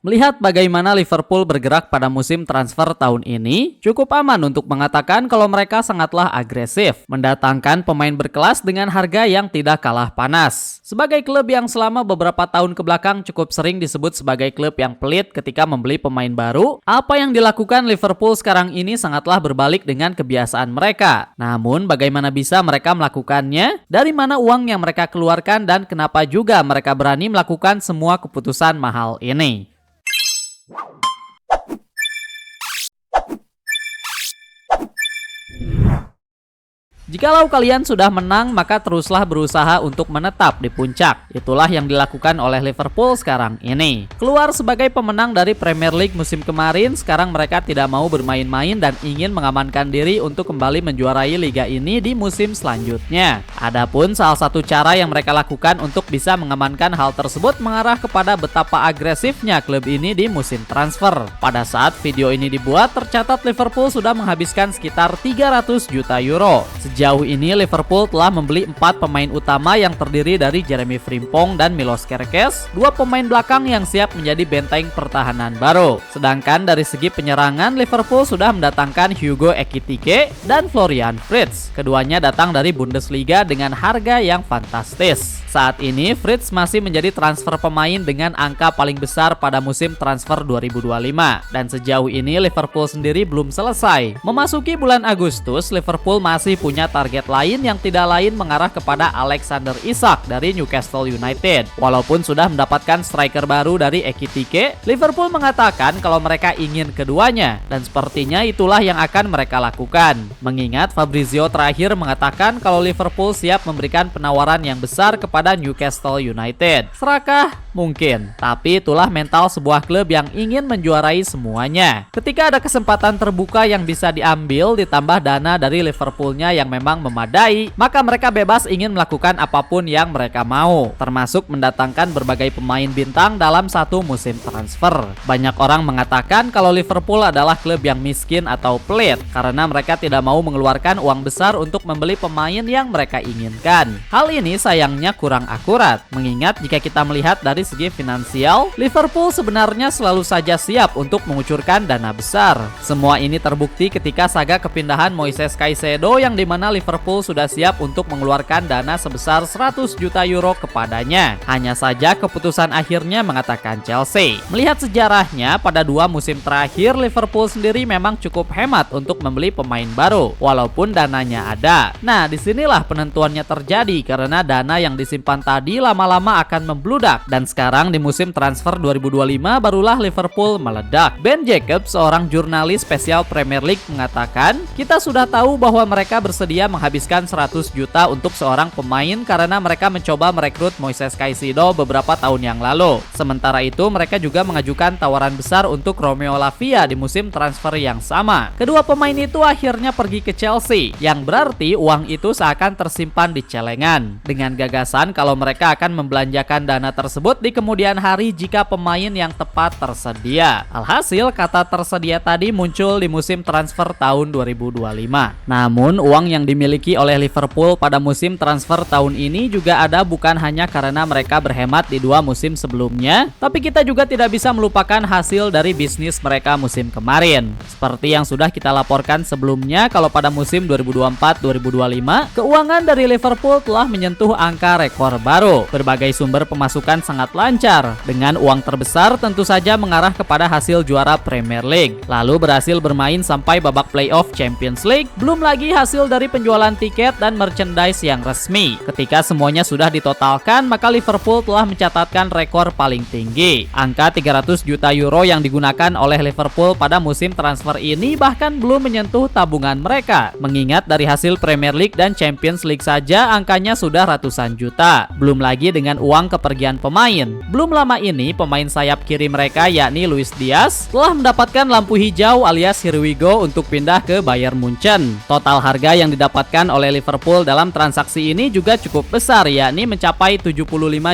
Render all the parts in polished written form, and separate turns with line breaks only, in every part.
Melihat bagaimana Liverpool bergerak pada musim transfer tahun ini, cukup aman untuk mengatakan kalau mereka sangatlah agresif, mendatangkan pemain berkelas dengan harga yang tidak kalah panas. Sebagai klub yang selama beberapa tahun kebelakang cukup sering disebut sebagai klub yang pelit ketika membeli pemain baru, apa yang dilakukan Liverpool sekarang ini sangatlah berbalik dengan kebiasaan mereka. Namun, bagaimana bisa mereka melakukannya? Dari mana uang yang mereka keluarkan dan kenapa juga mereka berani melakukan semua keputusan mahal ini? Jikalau kalian sudah menang, maka teruslah berusaha untuk menetap di puncak. Itulah yang dilakukan oleh Liverpool sekarang ini. Keluar sebagai pemenang dari Premier League musim kemarin, sekarang mereka tidak mau bermain-main dan ingin mengamankan diri untuk kembali menjuarai liga ini di musim selanjutnya. Adapun salah satu cara yang mereka lakukan untuk bisa mengamankan hal tersebut mengarah kepada betapa agresifnya klub ini di musim transfer. Pada saat video ini dibuat, tercatat Liverpool sudah menghabiskan sekitar 300 juta euro. Sejauh ini Liverpool telah membeli 4 pemain utama yang terdiri dari Jeremy Frimpong dan Milos Kerkez, 2 pemain belakang yang siap menjadi benteng pertahanan baru. Sedangkan dari segi penyerangan, Liverpool sudah mendatangkan Hugo Ekitike dan Florian Wirtz. Keduanya datang dari Bundesliga dengan harga yang fantastis. Saat ini Wirtz masih menjadi transfer pemain dengan angka paling besar pada musim transfer 2025. Dan sejauh ini Liverpool sendiri belum selesai. Memasuki bulan Agustus, Liverpool masih punya target lain yang tidak lain mengarah kepada Alexander Isak dari Newcastle United. Walaupun sudah mendapatkan striker baru dari Ekitike, Liverpool mengatakan kalau mereka ingin keduanya, dan sepertinya itulah yang akan mereka lakukan. Mengingat Fabrizio terakhir mengatakan kalau Liverpool siap memberikan penawaran yang besar kepada Newcastle United. Serakah? Mungkin. Tapi itulah mental sebuah klub yang ingin menjuarai semuanya. Ketika ada kesempatan terbuka yang bisa diambil ditambah dana dari Liverpoolnya yang memang memadai, maka mereka bebas ingin melakukan apapun yang mereka mau, termasuk mendatangkan berbagai pemain bintang dalam satu musim transfer. Banyak orang mengatakan kalau Liverpool adalah klub yang miskin atau pelit karena mereka tidak mau mengeluarkan uang besar untuk membeli pemain yang mereka inginkan. Hal ini sayangnya kurang akurat, mengingat jika kita melihat dari segi finansial, Liverpool sebenarnya selalu saja siap untuk mengucurkan dana besar. Semua ini terbukti ketika saga kepindahan Moises Caicedo yang dimana Liverpool sudah siap untuk mengeluarkan dana sebesar 100 juta euro kepadanya. Hanya saja keputusan akhirnya mengatakan Chelsea. Melihat sejarahnya, pada 2 musim terakhir Liverpool sendiri memang cukup hemat untuk membeli pemain baru, walaupun dananya ada. Nah, disinilah penentuannya terjadi karena dana yang disimpan tadi lama-lama akan membludak, dan sekarang di musim transfer 2025 barulah Liverpool meledak. Ben Jacobs, seorang jurnalis spesial Premier League, mengatakan, "Kita sudah tahu bahwa mereka bersedia menghabiskan 100 juta untuk seorang pemain karena mereka mencoba merekrut Moises Caicedo beberapa tahun yang lalu. Sementara itu, mereka juga mengajukan tawaran besar untuk Romeo Lavia di musim transfer yang sama. Kedua pemain itu akhirnya pergi ke Chelsea, yang berarti uang itu seakan tersimpan di celengan. Dengan gagasan kalau mereka akan membelanjakan dana tersebut di kemudian hari jika pemain yang tepat tersedia. Alhasil, kata tersedia tadi muncul di musim transfer tahun 2025. Namun, uang yang dimiliki oleh Liverpool pada musim transfer tahun ini juga ada bukan hanya karena mereka berhemat di 2 musim sebelumnya, tapi kita juga tidak bisa melupakan hasil dari bisnis mereka musim kemarin. Seperti yang sudah kita laporkan sebelumnya, kalau pada musim 2024-2025, keuangan dari Liverpool telah menyentuh angka rekor baru. Berbagai sumber pemasukan sangat lancar. Dengan uang terbesar tentu saja mengarah kepada hasil juara Premier League, lalu berhasil bermain sampai babak playoff Champions League, belum lagi hasil dari penjualan tiket dan merchandise yang resmi. Ketika semuanya sudah ditotalkan, maka Liverpool telah mencatatkan rekor paling tinggi. Angka 300 juta euro yang digunakan oleh Liverpool pada musim transfer ini bahkan belum menyentuh tabungan mereka. Mengingat dari hasil Premier League dan Champions League saja angkanya sudah ratusan juta. Belum lagi dengan uang kepergian pemain. Belum lama ini pemain sayap kiri mereka yakni Luis Diaz telah mendapatkan lampu hijau alias here we go untuk pindah ke Bayern Munchen. Total harga yang didapatkan oleh Liverpool dalam transaksi ini juga cukup besar, yakni mencapai 75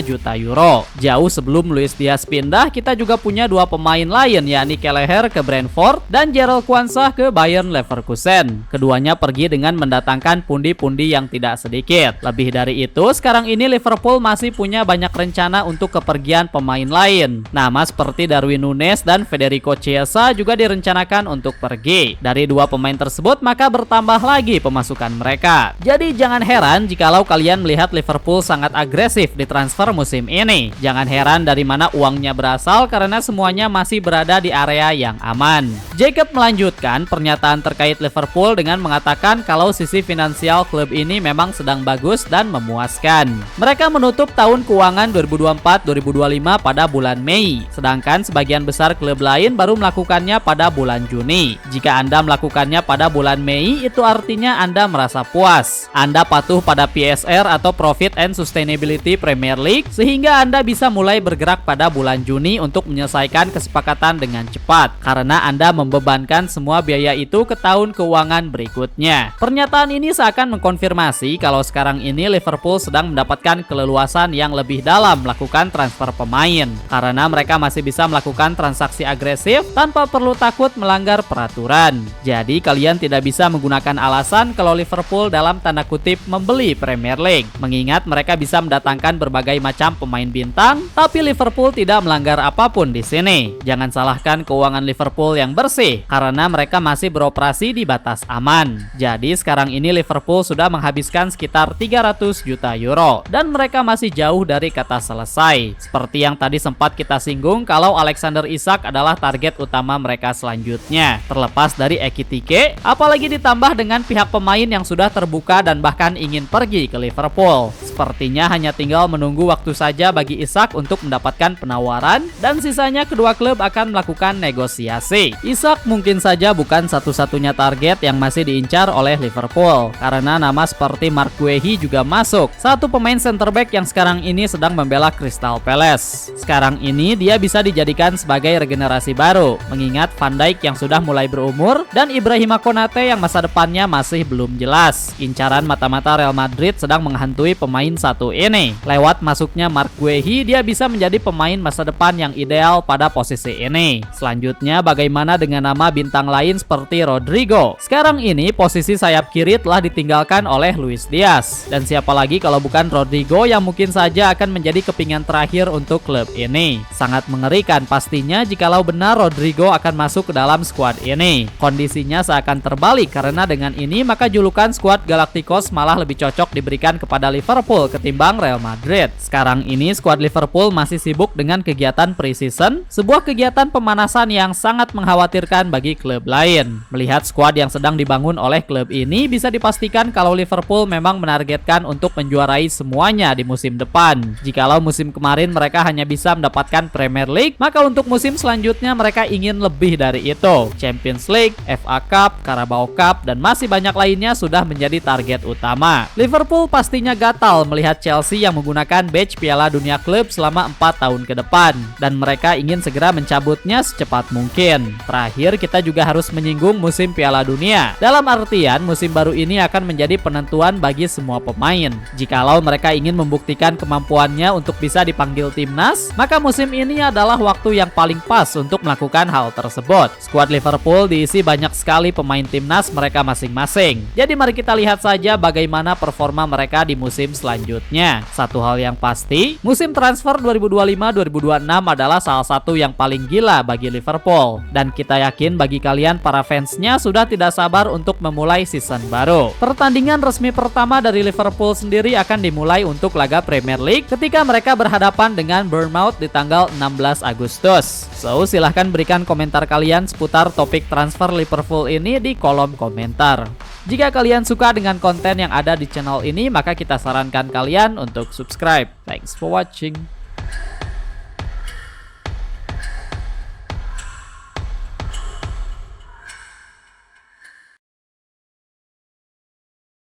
juta euro. Jauh sebelum Luis Diaz pindah, kita juga punya dua pemain lain, yakni Kelleher ke Brentford dan Jarell Quansah ke Bayern Leverkusen. Keduanya pergi dengan mendatangkan pundi-pundi yang tidak sedikit. Lebih dari itu, sekarang ini Liverpool masih punya banyak rencana untuk kepergian pemain lain. Nama seperti Darwin Núñez dan Federico Chiesa juga direncanakan untuk pergi. Dari dua pemain tersebut, maka bertambah lagi pemasukan mereka. Jadi jangan heran jikalau kalian melihat Liverpool sangat agresif di transfer musim ini. Jangan heran dari mana uangnya berasal karena semuanya masih berada di area yang aman. Jacob melanjutkan pernyataan terkait Liverpool dengan mengatakan kalau sisi finansial klub ini memang sedang bagus dan memuaskan. Mereka menutup tahun keuangan 2024-2025 pada bulan Mei, sedangkan sebagian besar klub lain baru melakukannya pada bulan Juni. Jika Anda melakukannya pada bulan Mei, itu artinya Anda merasa puas. Anda patuh pada PSR atau Profit and Sustainability Premier League, sehingga Anda bisa mulai bergerak pada bulan Juni untuk menyelesaikan kesepakatan dengan cepat, karena Anda membebankan semua biaya itu ke tahun keuangan berikutnya. Pernyataan ini seakan mengkonfirmasi kalau sekarang ini Liverpool sedang mendapatkan keleluasan yang lebih dalam melakukan transfer pemain, karena mereka masih bisa melakukan transaksi agresif tanpa perlu takut melanggar peraturan. Jadi kalian tidak bisa menggunakan alasan kalau Liverpool dalam tanda kutip membeli Premier League, mengingat mereka bisa mendatangkan berbagai macam pemain bintang, tapi Liverpool tidak melanggar apapun di sini. Jangan salahkan keuangan Liverpool yang bersih, karena mereka masih beroperasi di batas aman. Jadi sekarang ini Liverpool sudah menghabiskan sekitar 300 juta euro, dan mereka masih jauh dari kata selesai. Seperti yang tadi sempat kita singgung kalau Alexander Isak adalah target utama mereka selanjutnya. Terlepas dari Ekitike, apalagi ditambah dengan pihak pemain yang sudah terbuka dan bahkan ingin pergi ke Liverpool. Sepertinya hanya tinggal menunggu waktu saja bagi Isak untuk mendapatkan penawaran, dan sisanya kedua klub akan melakukan negosiasi. Isak mungkin saja bukan satu-satunya target yang masih diincar oleh Liverpool, karena nama seperti Mark Guehi juga masuk, satu pemain center back yang sekarang ini sedang membela Crystal Palace. Sekarang ini dia bisa dijadikan sebagai regenerasi baru, mengingat Van Dijk yang sudah mulai berumur dan Ibrahima Konate yang masa depannya masih belum jelas. Incaran mata-mata Real Madrid sedang menghantui pemain satu ini. Lewat masuknya Mark Guehi, dia bisa menjadi pemain masa depan yang ideal pada posisi ini. Selanjutnya, bagaimana dengan nama bintang lain seperti Rodrigo? Sekarang ini posisi sayap kiri telah ditinggalkan oleh Luis Diaz, dan siapa lagi kalau bukan Rodrigo yang mungkin saja akan menjadi kepingan terakhir untuk klub ini. Sangat mengerikan pastinya jikalau benar Rodrigo akan masuk ke dalam skuad ini. Kondisinya seakan terbalik, karena dengan ini maka julukan skuad Galacticos malah lebih cocok diberikan kepada Liverpool ketimbang Real Madrid. Sekarang ini skuad Liverpool masih sibuk dengan kegiatan pre-season, sebuah kegiatan pemanasan yang sangat mengkhawatirkan bagi klub lain. Melihat skuad yang sedang dibangun oleh klub ini, bisa dipastikan kalau Liverpool memang menargetkan untuk menjuarai semuanya di musim depan. Jikalau musim kemarin mereka hanya bisa mendapatkan Premier League, maka untuk musim selanjutnya mereka ingin lebih dari itu. Champions League, FA Cup, Carabao Cup, dan masih banyak lainnya sudah menjadi target utama. Liverpool pastinya gatal melihat Chelsea yang menggunakan badge Piala Dunia Klub selama 4 tahun ke depan, dan mereka ingin segera mencabutnya secepat mungkin. Terakhir, kita juga harus menyinggung musim Piala Dunia. Dalam artian, musim baru ini akan menjadi penentuan bagi semua pemain. Jikalau mereka ingin membuktikan kemampuannya untuk bisa dipanggil timnas, maka musim ini adalah waktu yang paling pas untuk melakukan hal tersebut. Skuad Liverpool diisi banyak sekali pemain timnas mereka masing-masing. Jadi mari kita lihat saja bagaimana performa mereka di musim selanjutnya. Satu hal yang pasti, musim transfer 2025-2026 adalah salah satu yang paling gila bagi Liverpool. Dan kita yakin bagi kalian para fansnya sudah tidak sabar untuk memulai season baru. Pertandingan resmi pertama dari Liverpool sendiri akan dimulai untuk laga Premier League ketika mereka berhadapan dengan Bournemouth di tanggal 16 Agustus. So, silahkan berikan komentar kalian seputar topik transfer Liverpool ini di kolom komentar. Jika kalian suka dengan konten yang ada di channel ini, maka kita sarankan kalian untuk subscribe. Thanks for watching.